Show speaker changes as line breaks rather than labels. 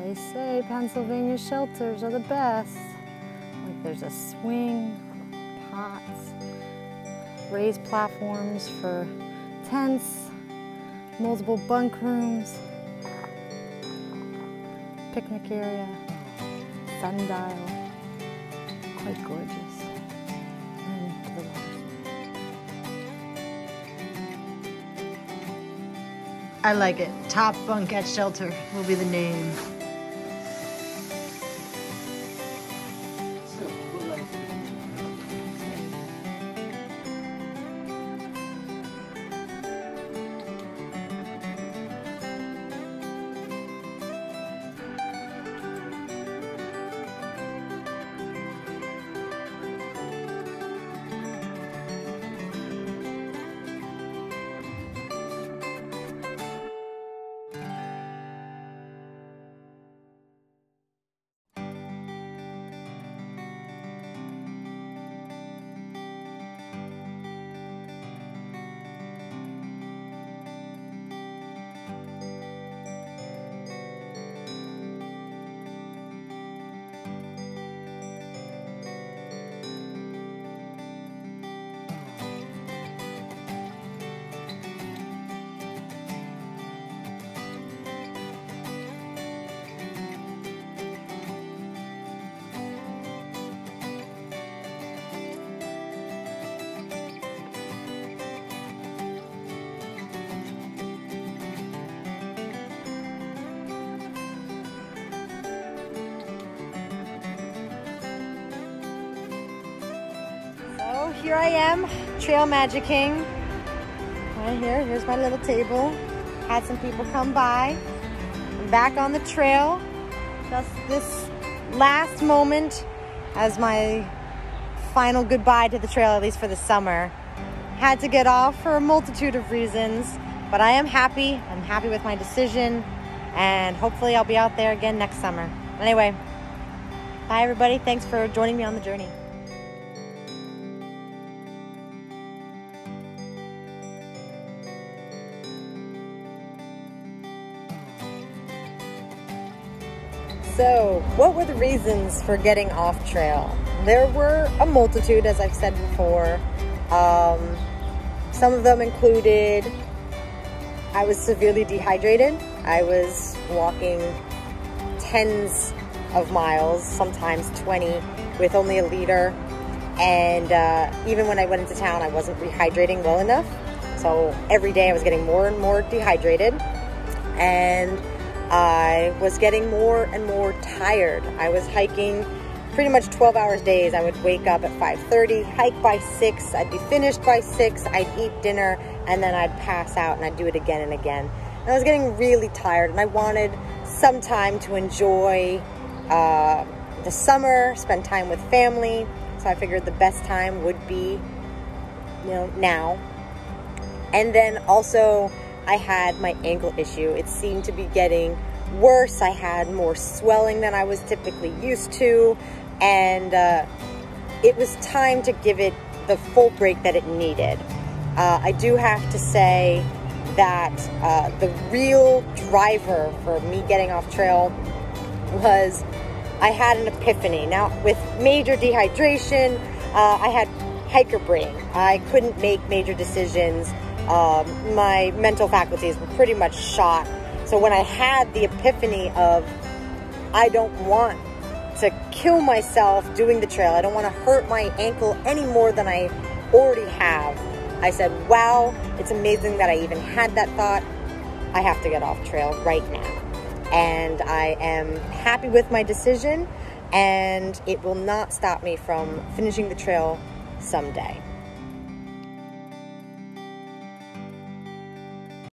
They say Pennsylvania shelters are the best. Like there's a swing, pots, raised platforms for tents, multiple bunk rooms, picnic area, sundial, quite gorgeous. And to the water.
I like it. Top Bunk at Shelter will be the name. Here I am, trail magicking. Right here, here's my little table. Had some people come by. I'm back on the trail. Just this last moment as my final goodbye to the trail, at least for the summer. Had to get off for a multitude of reasons, but I am happy. I'm happy with my decision, and hopefully I'll be out there again next summer. Anyway, bye everybody. Thanks for joining me on the journey. So, what were the reasons for getting off trail? There were a multitude, as I've said before. Some of them included, I was severely dehydrated. I was walking tens of miles, sometimes 20, with only a liter. And even when I went into town, I wasn't rehydrating well enough. So every day I was getting more and more dehydrated. And I was getting more and more tired. I was hiking pretty much 12 hours days. I would wake up at 5:30, hike by 6, I'd be finished by 6, I'd eat dinner, and then I'd pass out and I'd do it again and again. And I was getting really tired, and I wanted some time to enjoy the summer, spend time with family. So I figured the best time would be, now. And then also, I had my ankle issue. It seemed to be getting worse. I had more swelling than I was typically used to, and it was time to give it the full break that it needed. I do have to say that the real driver for me getting off trail was I had an epiphany. Now, with major dehydration, I had hiker brain. I couldn't make major decisions. My mental faculties were pretty much shot. So when I had the epiphany of, I don't want to kill myself doing the trail, I don't want to hurt my ankle any more than I already have, I said, wow, it's amazing that I even had that thought. I have to get off trail right now. And I am happy with my decision, and it will not stop me from finishing the trail someday.